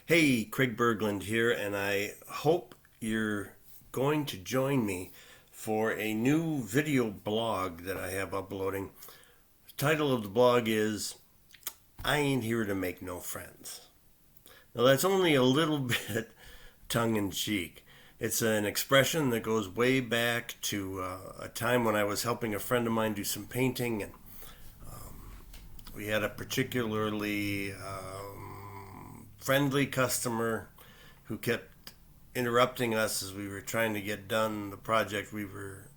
Hey, Craig Berglund here, and I hope you're going to join me for a new video blog that I have uploading. The title of the blog is I Ain't Here to Make No Friends. Now, that's only a little bit tongue in cheek. It's an expression that goes way back to a time when I was helping a friend of mine do some painting, and we had a particularly friendly customer who kept interrupting us as we were trying to get done the project we were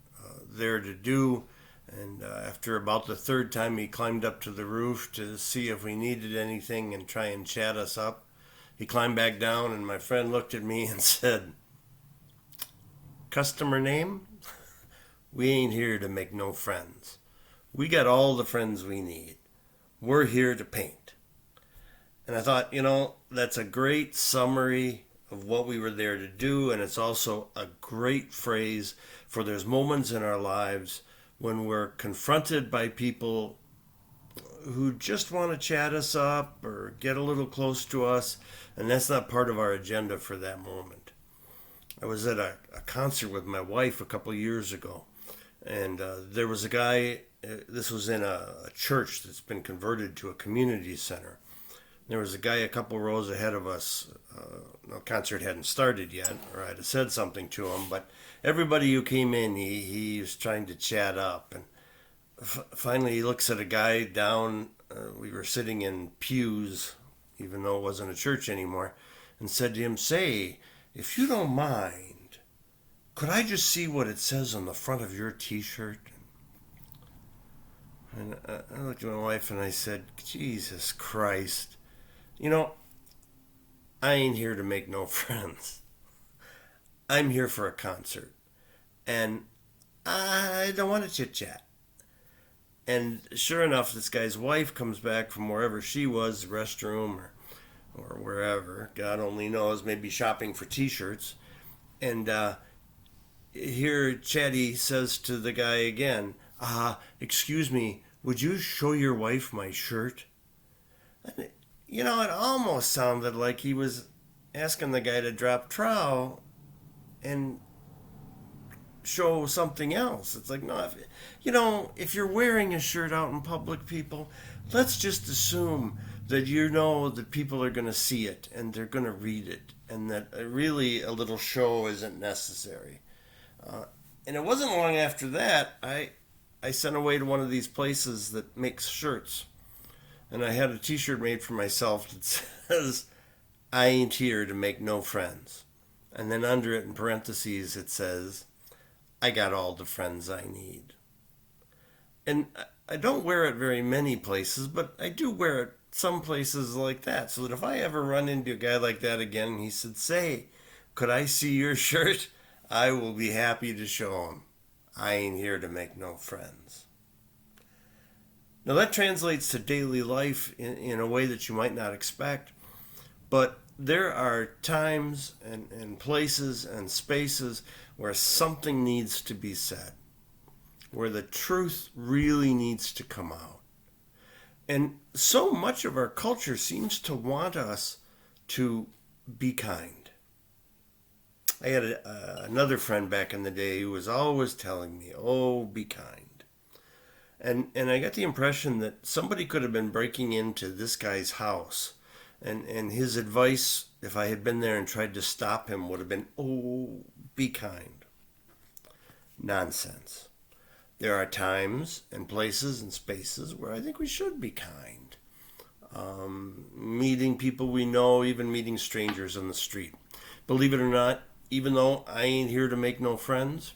there to do. And after about the third time, he climbed up to the roof to see if we needed anything and try and chat us up. He climbed back down, and my friend looked at me and said, "Customer name? We ain't here to make no friends. We got all the friends we need. We're here to paint." And I thought, that's a great summary of what we were there to do. And it's also a great phrase for there's moments in our lives when we're confronted by people who just want to chat us up or get a little close to us. And that's not part of our agenda for that moment. I was at a concert with my wife a couple years ago. And there was a guy, this was in a church that's been converted to a community center. There was a guy a couple rows ahead of us. The concert hadn't started yet, or I'd have said something to him, but everybody who came in, he was trying to chat up. And finally, he looks at a guy down. We were sitting in pews, even though it wasn't a church anymore, and said to him, "Say, if you don't mind, could I just see what it says on the front of your t-shirt?" And I looked at my wife and I said, "Jesus Christ. I ain't here to make no friends. I'm here for a concert. And I don't want to chit chat." And sure enough, this guy's wife comes back from wherever she was, the restroom or wherever, God only knows, maybe shopping for t shirts. And here Chatty says to the guy again, "Excuse me, would you show your wife my shirt?" And it almost sounded like he was asking the guy to drop trow and show something else. It's like, no, if you're wearing a shirt out in public, people, let's just assume that that people are going to see it and they're going to read it, and that really a little show isn't necessary. And it wasn't long after that I sent away to one of these places that makes shirts. And I had a t-shirt made for myself that says, "I ain't here to make no friends." And then under it in parentheses it says, "I got all the friends I need." And I don't wear it very many places, but I do wear it some places like that. So that if I ever run into a guy like that again and he said, "Say, could I see your shirt?" I will be happy to show him. I ain't here to make no friends. Now that translates to daily life in a way that you might not expect, but there are times and places and spaces where something needs to be said, where the truth really needs to come out. And so much of our culture seems to want us to be kind. I had another friend back in the day who was always telling me, "Oh, be kind." And I got the impression that somebody could have been breaking into this guy's house. And his advice, if I had been there and tried to stop him, would have been, "Oh, be kind." Nonsense. There are times and places and spaces where I think we should be kind. Meeting people we know, even meeting strangers on the street. Believe it or not, even though I ain't here to make no friends,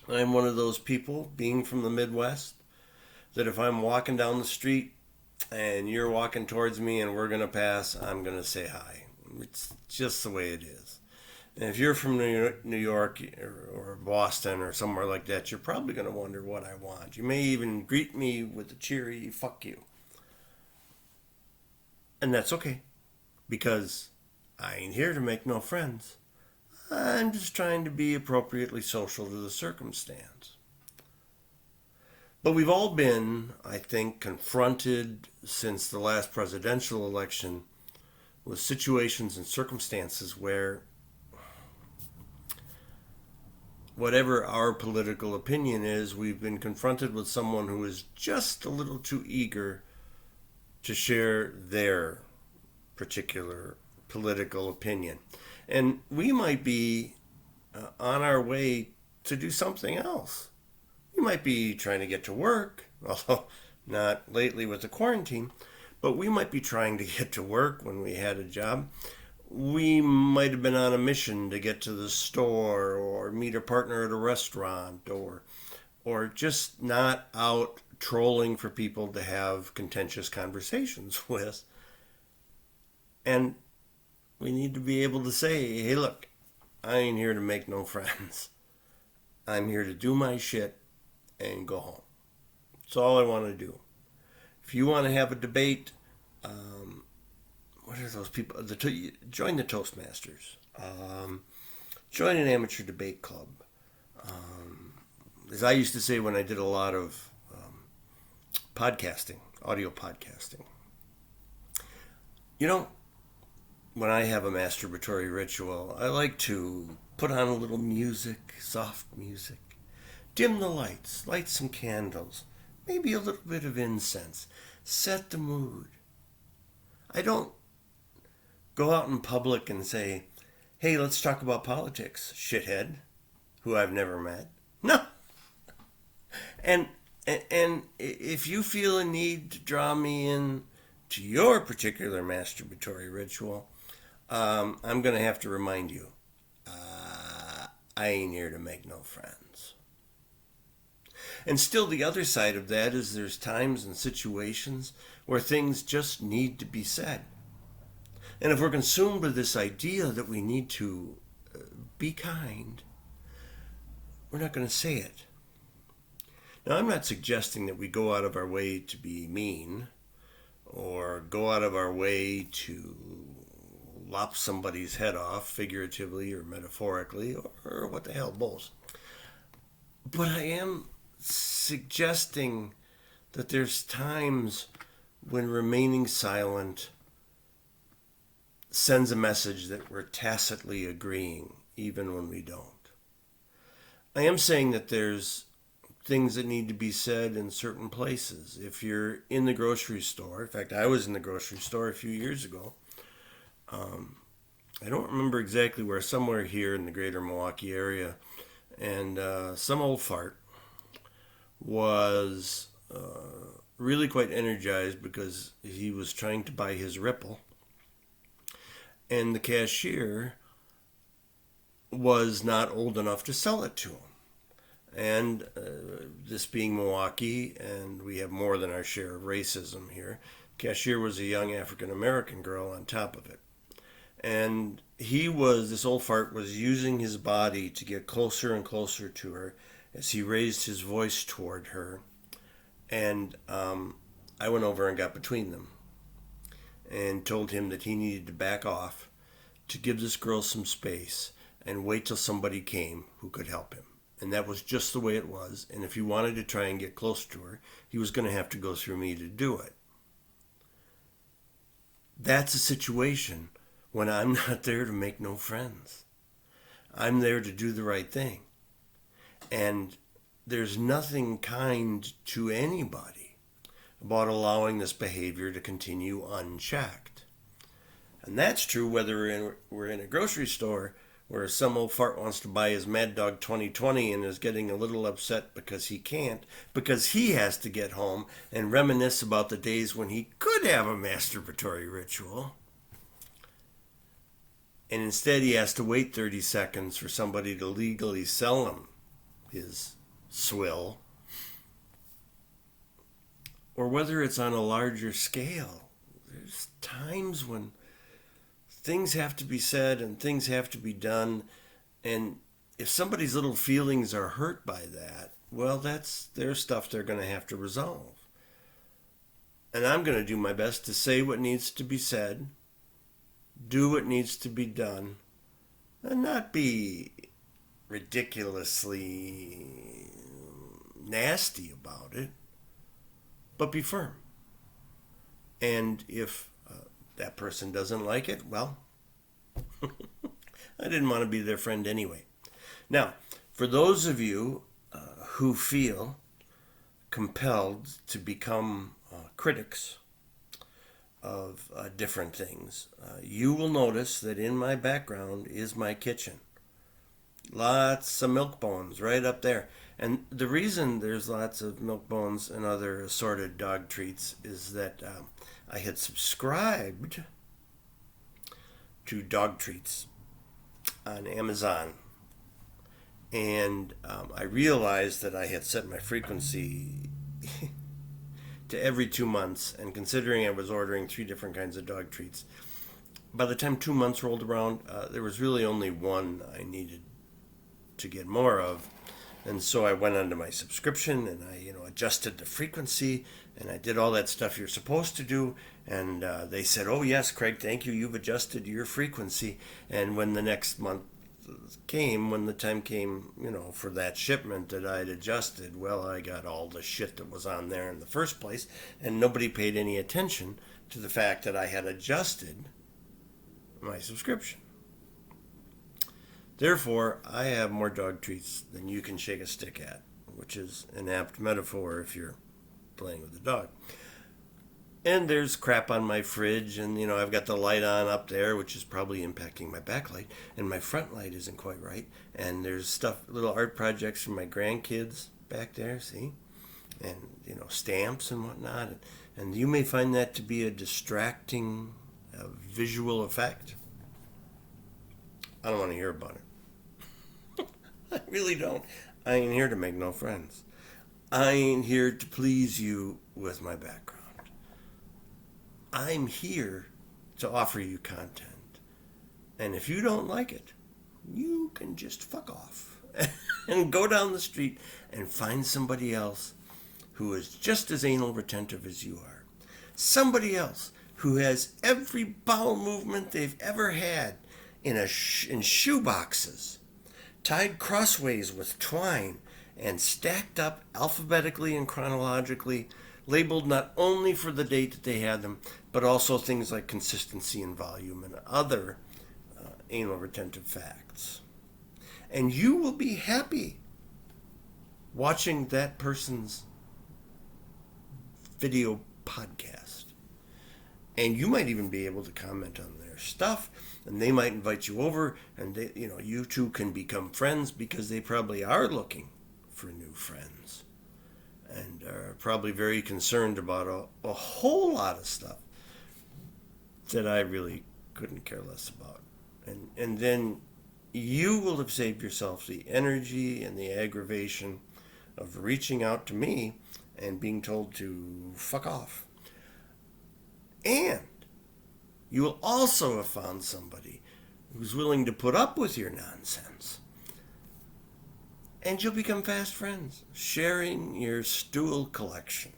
I'm one of those people, being from the Midwest, that if I'm walking down the street and you're walking towards me and we're going to pass, I'm going to say hi. It's just the way it is. And if you're from New York or Boston or somewhere like that, you're probably going to wonder what I want. You may even greet me with a cheery "fuck you." And that's okay, because I ain't here to make no friends. I'm just trying to be appropriately social to the circumstance. But we've all been, I think, confronted since the last presidential election with situations and circumstances where whatever our political opinion is, we've been confronted with someone who is just a little too eager to share their particular political opinion. And we might be on our way to do something else. We might be trying to get to work, although not lately with the quarantine, but we might be trying to get to work when we had a job. We might have been on a mission to get to the store or meet a partner at a restaurant or just not out trolling for people to have contentious conversations with. And we need to be able to say, hey, look, I ain't here to make no friends. I'm here to do my shit and go home. That's all I want to do. If you want to have a debate, what are those people? Join the Toastmasters. Join an amateur debate club. As I used to say when I did a lot of podcasting, audio podcasting. You know, when I have a masturbatory ritual, I like to put on a little music, soft music, dim the lights, light some candles, maybe a little bit of incense, set the mood. I don't go out in public and say, hey, let's talk about politics, shithead, who I've never met. No. And if you feel a need to draw me in to your particular masturbatory ritual, I'm going to have to remind you, I ain't here to make no friends. And still the other side of that is there's times and situations where things just need to be said. And if we're consumed with this idea that we need to be kind, we're not going to say it. Now, I'm not suggesting that we go out of our way to be mean or go out of our way to lop somebody's head off, figuratively or metaphorically, or what the hell, both. But I am suggesting that there's times when remaining silent sends a message that we're tacitly agreeing, even when we don't. I am saying that there's things that need to be said in certain places. If you're in the grocery store, in fact, I was in the grocery store a few years ago. I don't remember exactly where, somewhere here in the greater Milwaukee area, and some old fart was really quite energized because he was trying to buy his Ripple. And the cashier was not old enough to sell it to him. And this being Milwaukee, and we have more than our share of racism here, cashier was a young African-American girl on top of it. And this old fart was using his body to get closer and closer to her as he raised his voice toward her. And I went over and got between them and told him that he needed to back off, to give this girl some space and wait till somebody came who could help him. And that was just the way it was. And if he wanted to try and get close to her, he was going to have to go through me to do it. That's a situation when I'm not there to make no friends. I'm there to do the right thing. And there's nothing kind to anybody about allowing this behavior to continue unchecked. And that's true whether we're in a grocery store where some old fart wants to buy his Mad Dog 2020 and is getting a little upset because he can't, because he has to get home and reminisce about the days when he could have a masturbatory ritual. And instead he has to wait 30 seconds for somebody to legally sell him his swill. Or whether it's on a larger scale, there's times when things have to be said and things have to be done. And if somebody's little feelings are hurt by that, well, that's their stuff they're going to have to resolve. And I'm going to do my best to say what needs to be said, do what needs to be done, and not be ridiculously nasty about it, but be firm. And if that person doesn't like it, well, I didn't want to be their friend anyway. Now, for those of you who feel compelled to become critics of different things, you will notice that in my background is my kitchen. Lots of milk bones right up there. And the reason there's lots of milk bones and other assorted dog treats is that I had subscribed to dog treats on Amazon. And I realized that I had set my frequency to every 2 months. And considering I was ordering 3 different kinds of dog treats, by the time 2 months rolled around, there was really only one I needed to get more of. And so I went onto my subscription and I, adjusted the frequency and I did all that stuff you're supposed to do. And they said, "Oh yes, Craig, thank you. You've adjusted your frequency." And when the next month came, when the time came, for that shipment that I'd adjusted, well, I got all the shit that was on there in the first place, and nobody paid any attention to the fact that I had adjusted my subscription. Therefore, I have more dog treats than you can shake a stick at, which is an apt metaphor if you're playing with a dog. And there's crap on my fridge, and I've got the light on up there, which is probably impacting my backlight, and my front light isn't quite right. And there's stuff, little art projects from my grandkids back there, see? And stamps and whatnot. And you may find that to be a distracting visual effect. I don't want to hear about it. I really don't. I ain't here to make no friends. I ain't here to please you with my background. I'm here to offer you content. And if you don't like it, you can just fuck off and go down the street and find somebody else who is just as anal retentive as you are. Somebody else who has every bowel movement they've ever had in shoe boxes, tied crossways with twine, and stacked up alphabetically and chronologically, labeled not only for the date that they had them, but also things like consistency and volume and other anal retentive facts. And you will be happy watching that person's video podcast. And you might even be able to comment on their stuff, and they might invite you over, and they, you two can become friends because they probably are looking for new friends and are probably very concerned about a whole lot of stuff that I really couldn't care less about. And then you will have saved yourself the energy and the aggravation of reaching out to me and being told to fuck off. And you will also have found somebody who's willing to put up with your nonsense. And you'll become fast friends, sharing your stool collection.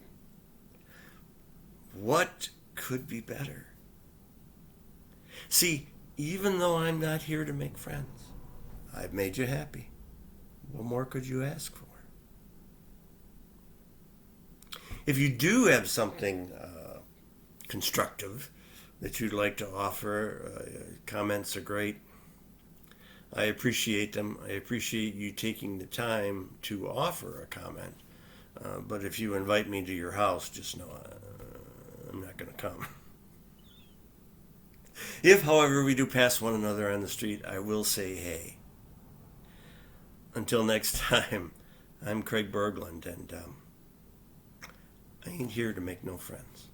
What could be better? See, even though I'm not here to make friends, I've made you happy. What more could you ask for? If you do have something constructive that you'd like to offer, comments are great. I appreciate them. I appreciate you taking the time to offer a comment. But if you invite me to your house, just know I'm not going to come. If, however, we do pass one another on the street, I will say hey. Until next time, I'm Craig Berglund, and I ain't here to make no friends.